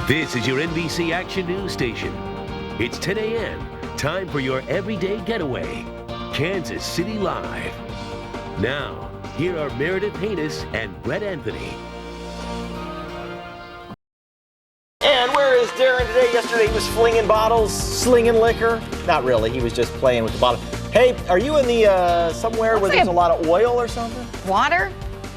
This is your NBC Action News Station. It's 10 a.m. Time for your everyday getaway. Kansas City Live. Now, here are Meredith Haynes and Brett Anthony. And where is Darren today? Yesterday he was flinging bottles, slinging liquor. Not really, he was just playing with the bottle. Hey, are you in the somewhere where there's a lot of oil or something? Water?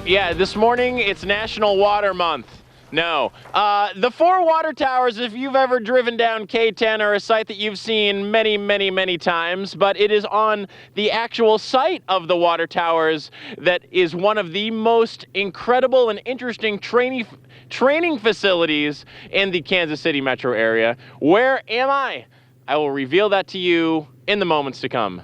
Yeah, this morning it's National Water Month. No. The 4 water towers, if you've ever driven down K10, are a site that you've seen many, many, many times, but it is on the actual site of the water towers that is one of the most incredible and interesting training facilities in the Kansas City metro area. Where am I? I will reveal that to you in the moments to come.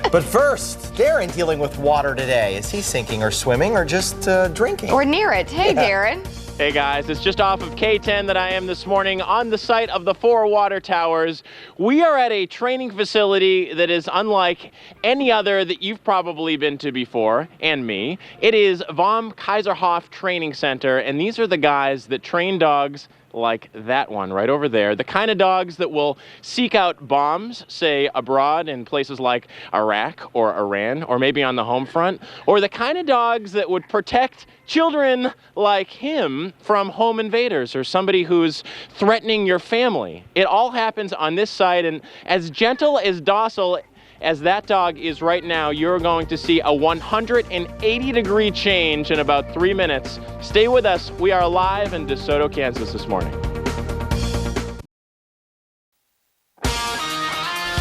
But first, Darren dealing with water today. Is he sinking or swimming or just drinking? Or near it. Hey, Darren. Hey guys, it's just off of K10 that I am this morning on the site of the 4 water towers. We are at a training facility that is unlike any other that you've probably been to before, and me. It is Vom Kaiserhof Training Center, and these are the guys that train dogs like that one right over there. The kind of dogs that will seek out bombs, say abroad in places like Iraq or Iran, or maybe on the home front, or the kind of dogs that would protect children like him from home invaders or somebody who's threatening your family. It all happens on this site, and as gentle, as docile as that dog is right now, you're going to see a 180-degree change in about 3 minutes. Stay with us. We are live in DeSoto, Kansas this morning.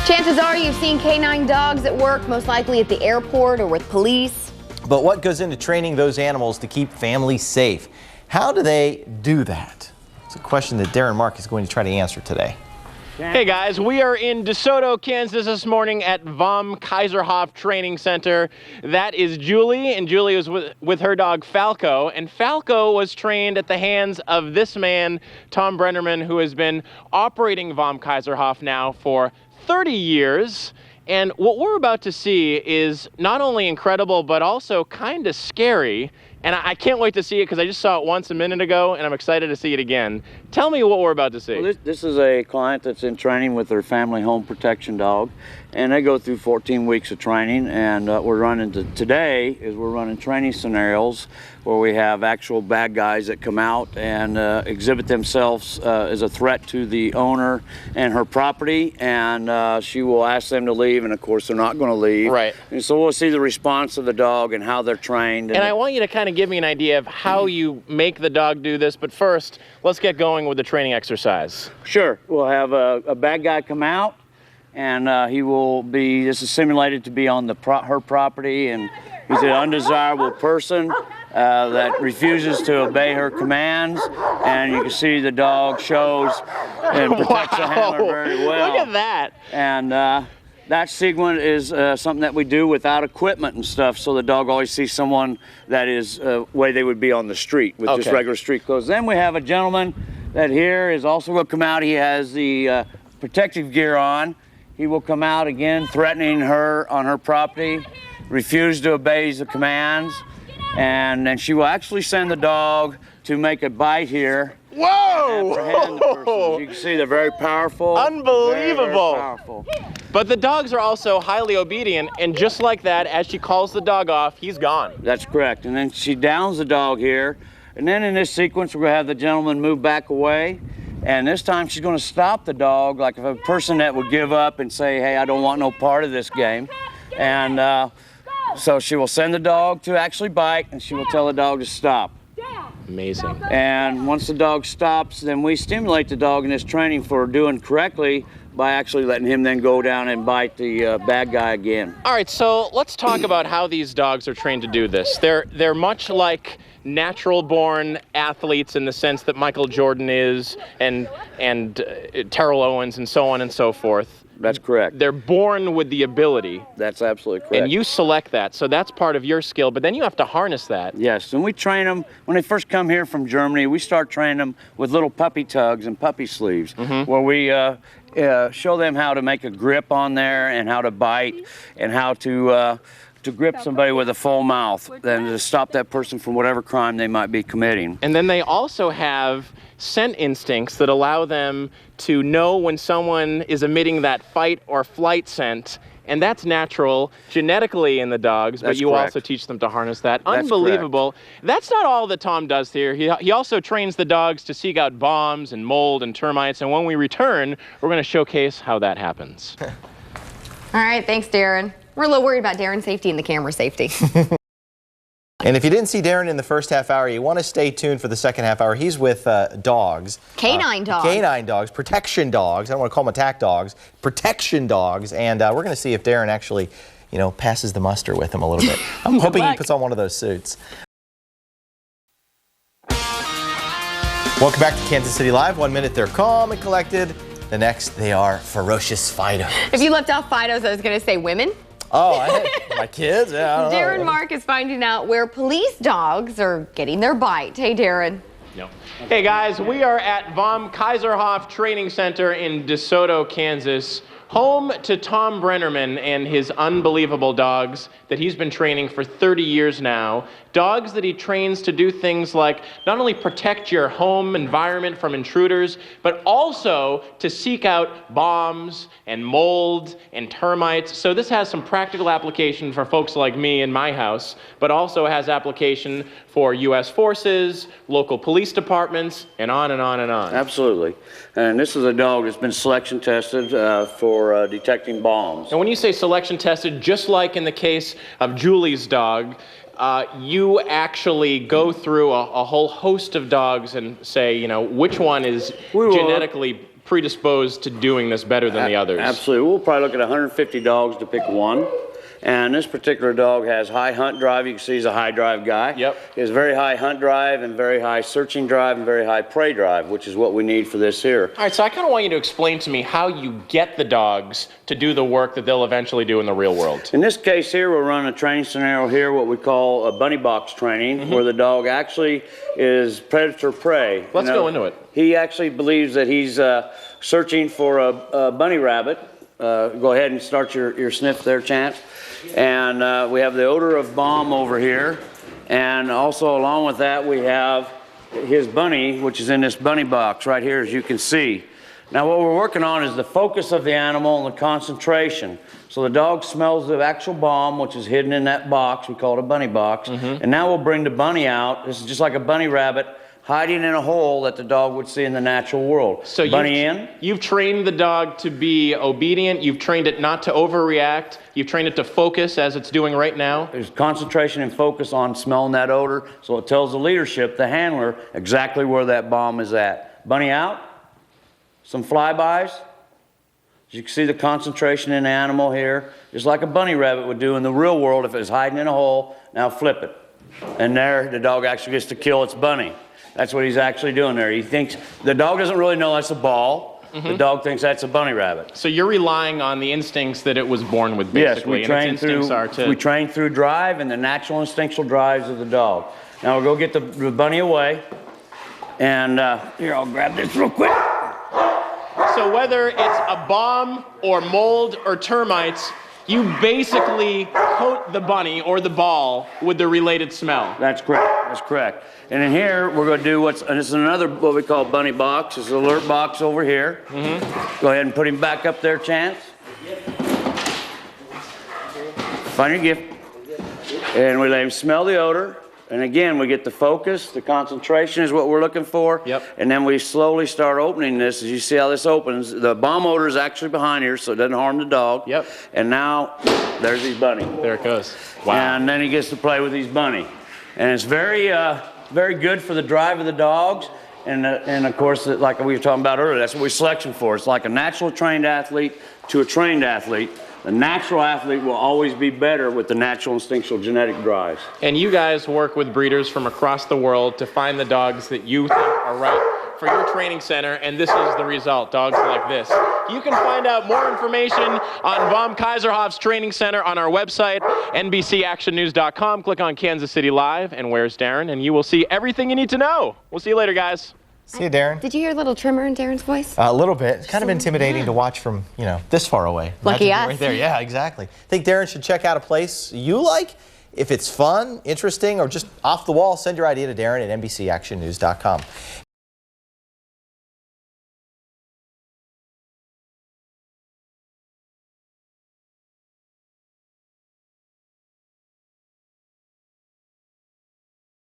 Chances are you've seen canine dogs at work, most likely at the airport or with police. But what goes into training those animals to keep families safe? How do they do that? It's a question that Darren Mark is going to try to answer today. Hey guys, we are in DeSoto, Kansas this morning at Vom Kaiserhof Training Center. That is Julie, and Julie is with her dog Falco, and Falco was trained at the hands of this man, Tom Brenneman, who has been operating Vom Kaiserhof now for 30 years. And what we're about to see is not only incredible, but also kind of scary. And I can't wait to see it because I just saw it once a minute ago, and I'm excited to see it again. Tell me what we're about to see. Well, this is a client that's in training with their family home protection dog, and they go through 14 weeks of training. And we're running we're running training scenarios where we have actual bad guys that come out and exhibit themselves as a threat to the owner and her property, and she will ask them to leave, and of course they're not going to leave. Right. And so we'll see the response of the dog and how they're trained. And I want you to kind of give me an idea of how you make the dog do this, but first, let's get going with the training exercise. Sure. We'll have a bad guy come out, and this is simulated to be on her property, and he's an undesirable person that refuses to obey her commands, and you can see the dog shows and protects the handler very well. Look at that. And that segment is something that we do without equipment and stuff, so the dog always sees someone that is way they would be on the street with just regular street clothes. Then we have a gentleman that here is also going to come out. He has the protective gear on. He will come out again, threatening her on her property, refuse to obey the commands, and then she will actually send the dog to make a bite here. Whoa! Apprehend the person. As you can see, they're very powerful. Unbelievable. Very powerful. But the dogs are also highly obedient, and just like that, as she calls the dog off, he's gone. That's correct. And then she downs the dog here. And then in this sequence, we're going to have the gentleman move back away. And this time she's going to stop the dog, like if a person that would give up and say, hey, I don't want no part of this game. And so she will send the dog to actually bite, and she will tell the dog to stop. Amazing. And once the dog stops, then we stimulate the dog in this training for doing correctly by actually letting him then go down and bite the bad guy again. All right, so let's talk about how these dogs are trained to do this. They're much like natural-born athletes in the sense that Michael Jordan is, and Terrell Owens, and so on and so forth. That's correct. They're born with the ability. That's absolutely correct. And you select that, so that's part of your skill, but then you have to harness that. Yes, and we train them, when they first come here from Germany, we start training them with little puppy tugs and puppy sleeves, where we show them how to make a grip on there and how to bite and how to grip somebody with a full mouth and to stop that person from whatever crime they might be committing. And then they also have scent instincts that allow them to know when someone is emitting that fight or flight scent. And that's natural genetically in the dogs, but you also teach them to harness that. Unbelievable. That's not all that Tom does here. He also trains the dogs to seek out bombs and mold and termites. And when we return, we're going to showcase how that happens. All right, thanks, Darren. We're a little worried about Darren's safety and the camera safety. And if you didn't see Darren in the first half hour, you want to stay tuned for the second half hour. He's with dogs. Canine dogs. Canine dogs, protection dogs. I don't want to call them attack dogs. Protection dogs. And we're going to see if Darren actually, passes the muster with him a little bit. I'm hoping he puts on one of those suits. Welcome back to Kansas City Live. 1 minute they're calm and collected. The next, they are ferocious Fidos. If you left off Fidos, I was going to say women. Oh, my kids? Yeah, I don't know. Darren Mark is finding out where police dogs are getting their bite. Hey, Darren. Hey, guys, we are at Vom Kaiserhof Training Center in DeSoto, Kansas, home to Tom Brenneman and his unbelievable dogs that he's been training for 30 years now. Dogs that he trains to do things like not only protect your home environment from intruders, but also to seek out bombs and mold and termites. So this has some practical application for folks like me in my house, but also has application for U.S. forces, local police departments, and on and on and on. Absolutely. And this is a dog that's been selection tested for detecting bombs. And when you say selection tested, just like in the case of Julie's dog, you actually go through a whole host of dogs and say, which one is genetically predisposed to doing this better than the others. Absolutely. We'll probably look at 150 dogs to pick one. And this particular dog has high hunt drive. You can see he's a high drive guy. Yep. He has very high hunt drive and very high searching drive and very high prey drive, which is what we need for this here. All right, so I kind of want you to explain to me how you get the dogs to do the work that they'll eventually do in the real world. In this case here, we're running a training scenario here, what we call a bunny box training, where the dog actually is predator-prey. Let's go into it. He actually believes that he's searching for a bunny rabbit. Go ahead and start your sniff there, Chance. And we have the odor of bomb over here. And also along with that, we have his bunny, which is in this bunny box right here, as you can see. Now what we're working on is the focus of the animal and the concentration. So the dog smells the actual bomb, which is hidden in that box. We call it a bunny box. And now we'll bring the bunny out. This is just like a bunny rabbit hiding in a hole that the dog would see in the natural world. So you've trained the dog to be obedient. You've trained it not to overreact. You've trained it to focus as it's doing right now. There's concentration and focus on smelling that odor. So it tells the leadership, the handler, exactly where that bomb is at. Bunny out. Some flybys. As you can see the concentration in the animal here, just like a bunny rabbit would do in the real world if it was hiding in a hole. Now flip it. And there, the dog actually gets to kill its bunny. That's what he's actually doing there. He thinks, the dog doesn't really know that's a ball. The dog thinks that's a bunny rabbit. So you're relying on the instincts that it was born with, basically. Yes, we train through drive and the natural instinctual drives of the dog. Now we'll go get the bunny away. And here, I'll grab this real quick. So whether it's a bomb or mold or termites, you basically coat the bunny or the ball with the related smell. That's correct. That's correct. And in here, we're going to do this is another what we call bunny box. This is an alert box over here. Go ahead and put him back up there, Chance. Find your gift. And we let him smell the odor. And again, we get the focus, the concentration is what we're looking for. Yep. And then we slowly start opening this. As you see how this opens, the bomb odor is actually behind here, so it doesn't harm the dog. Yep. And now, there's his bunny. There it goes. Wow. And then he gets to play with his bunny. And it's very, very good for the drive of the dogs. And of course, like we were talking about earlier, that's what we're selection for. It's like a natural trained athlete to a trained athlete. The natural athlete will always be better with the natural instinctual genetic drives. And you guys work with breeders from across the world to find the dogs that you think are right for your training center, and this is the result, dogs like this. You can find out more information on Vom Kaiserhof's training center on our website, NBCActionNews.com. Click on Kansas City Live and Where's Darren, and you will see everything you need to know. We'll see you later, guys. See you, Darren. Did you hear a little tremor in Darren's voice? A little bit. It's kind of intimidating to watch from, this far away. Lucky us. Right there. Yeah, exactly. I think Darren should check out a place you like. If it's fun, interesting, or just off the wall, send your idea to Darren at NBCActionNews.com.